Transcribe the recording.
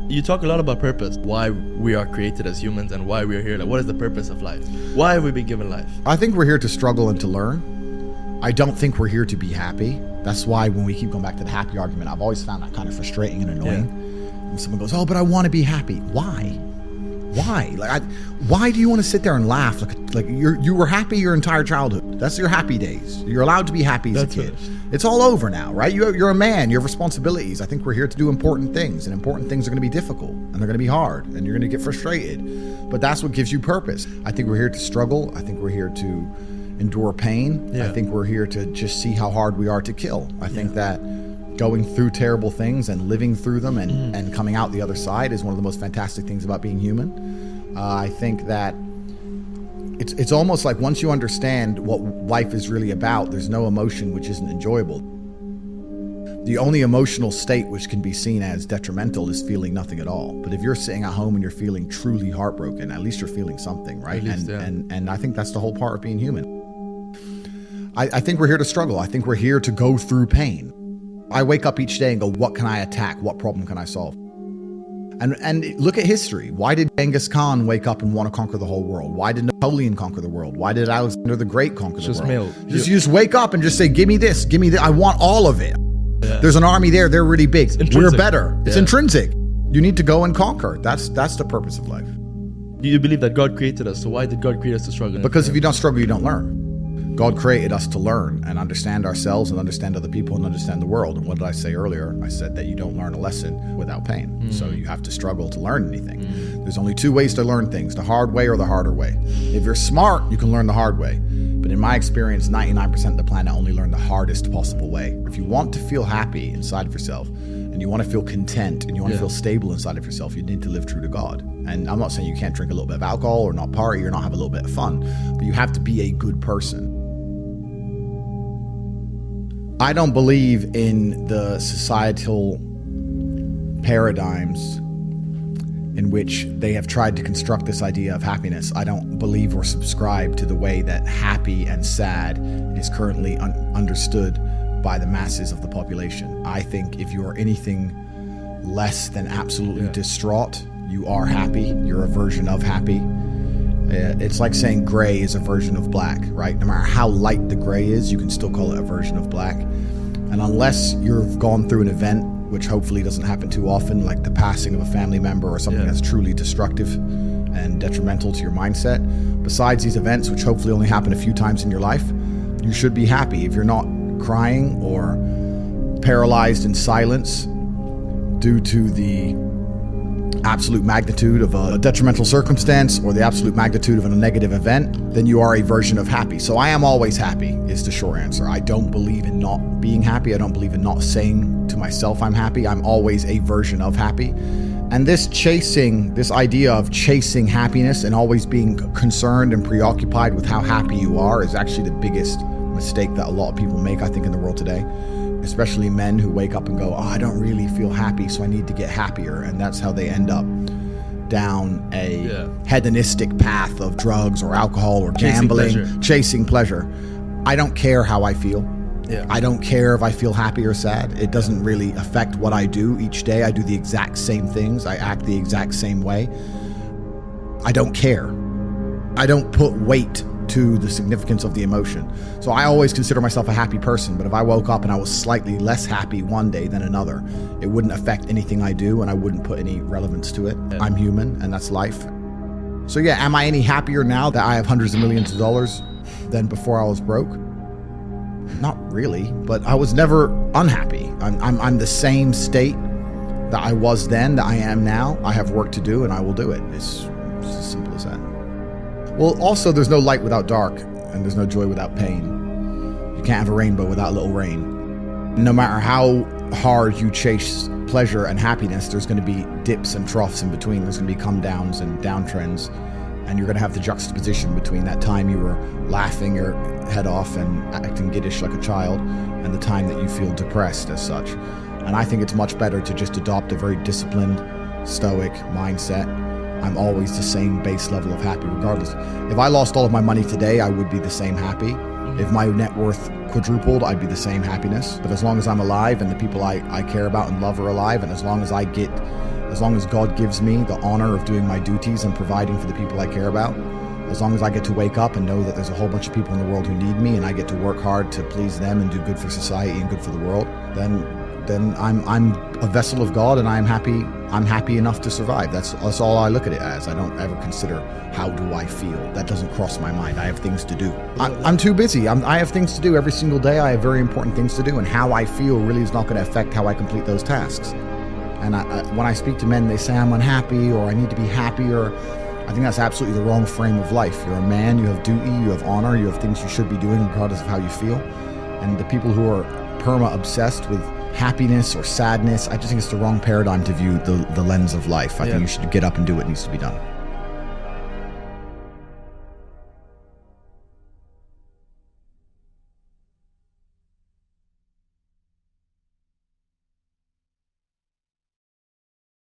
You talk a lot about purpose, why we are created as humans and why we are here. Like, what is the purpose of life? Why have we been given life? I think we're here to struggle and to learn. I don't think we're here to be happy. That's why when we keep going back to the happy argument, I've always found that kind of frustrating and annoying. Yeah. When someone goes, oh, but I want to be happy. Why? Why do you want to sit there and laugh like you were happy your entire childhood? That's your happy days. You're allowed to be happy as a kid. It's all over now, right? You're a man. You have responsibilities. I think we're here to do important things, and important things are going to be difficult, and they're going to be hard, and you're going to get frustrated. But that's what gives you purpose. I think we're here to struggle. I think we're here to endure pain. Yeah. I think we're here to just see how hard we are to kill. I think that going through terrible things and living through them and coming out the other side is one of the most fantastic things about being human. I think that it's almost like once you understand what life is really about, there's no emotion which isn't enjoyable. The only emotional state which can be seen as detrimental is feeling nothing at all. But if you're sitting at home and you're feeling truly heartbroken, at least you're feeling something, right? And I think that's the whole part of being human. I think we're here to struggle. I think we're here to go through pain. I wake up each day and go, what can I attack? What problem can I solve? And look at history. Why did Genghis Khan wake up and want to conquer the whole world? Why did Napoleon conquer the world? Why did Alexander the Great conquer the world? Just wake up and just say, give me this, give me that. I want all of it. Yeah. There's an army there. They're really big. We're better. It's intrinsic. You need to go and conquer. That's the purpose of life. Do you believe that God created us? So why did God create us to struggle? Because if you don't struggle, you don't learn. God created us to learn and understand ourselves and understand other people and understand the world. And what did I say earlier? I said that you don't learn a lesson without pain. So you have to struggle to learn anything. There's only two ways to learn things, the hard way or the harder way. If you're smart, you can learn the hard way. But in my experience, 99% of the planet only learn the hardest possible way. If you want to feel happy inside of yourself and you want to feel content and you want to feel stable inside of yourself, you need to live true to God. And I'm not saying you can't drink a little bit of alcohol or not party or not have a little bit of fun, but you have to be a good person. I don't believe in the societal paradigms in which they have tried to construct this idea of happiness. I don't believe or subscribe to the way that happy and sad is currently understood by the masses of the population. I think if you are anything less than absolutely distraught, you are happy. You're a version of happy. It's like saying gray is a version of black, right? No matter how light the gray is, you can still call it a version of black. And unless you've gone through an event, which hopefully doesn't happen too often, like the passing of a family member or something that's truly destructive and detrimental to your mindset, besides these events, which hopefully only happen a few times in your life, you should be happy. If you're not crying or paralyzed in silence due to the absolute magnitude of a detrimental circumstance or the absolute magnitude of a negative event, then you are a version of happy. So I am always happy is the short answer. I don't believe in not being happy. I don't believe in not saying to myself I'm happy. I'm always a version of happy. And this idea of chasing happiness and always being concerned and preoccupied with how happy you are is actually the biggest mistake that a lot of people make, I think, in the world today. Especially men who wake up and go, oh, I don't really feel happy, so I need to get happier. And that's how they end up down a hedonistic path of drugs or alcohol or gambling, chasing pleasure. I don't care how I feel. I don't care if I feel happy or sad. It doesn't really affect what I do each day. I do the exact same things. I act the exact same way. I don't care. I don't put weight to the significance of the emotion. So I always consider myself a happy person, but if I woke up and I was slightly less happy one day than another, it wouldn't affect anything I do and I wouldn't put any relevance to it. I'm human and that's life. So yeah, am I any happier now that I have hundreds of millions of dollars than before I was broke? Not really, but I was never unhappy. I'm the same state that I was then, that I am now. I have work to do and I will do it. It's as simple as that. Well, also, there's no light without dark, and there's no joy without pain. You can't have a rainbow without a little rain. No matter how hard you chase pleasure and happiness, there's going to be dips and troughs in between. There's going to be come downs and downtrends, and you're going to have the juxtaposition between that time you were laughing your head off and acting giddish like a child, and the time that you feel depressed as such. And I think it's much better to just adopt a very disciplined, stoic mindset. I'm always the same base level of happy regardless. If I lost all of my money today, I would be the same happy. If my net worth quadrupled, I'd be the same happiness. But as long as I'm alive and the people I care about and love are alive, and as long as I get as long as God gives me the honor of doing my duties and providing for the people I care about, as long as I get to wake up and know that there's a whole bunch of people in the world who need me and I get to work hard to please them and do good for society and good for the world, then I'm a vessel of God, and I'm happy enough to survive. That's all I look at it as. I don't ever consider how do I feel. That doesn't cross my mind. I have things to do. I'm too busy. I have things to do every single day. I have very important things to do, and how I feel really is not going to affect how I complete those tasks. And when I speak to men, they say I'm unhappy or I need to be happier. I think that's absolutely the wrong frame of life. You're a man, you have duty, you have honor, you have things you should be doing regardless of how you feel. And the people who are perma-obsessed with happiness or sadness, I just think it's the wrong paradigm to view the lens of life. I think you should get up and do what needs to be done.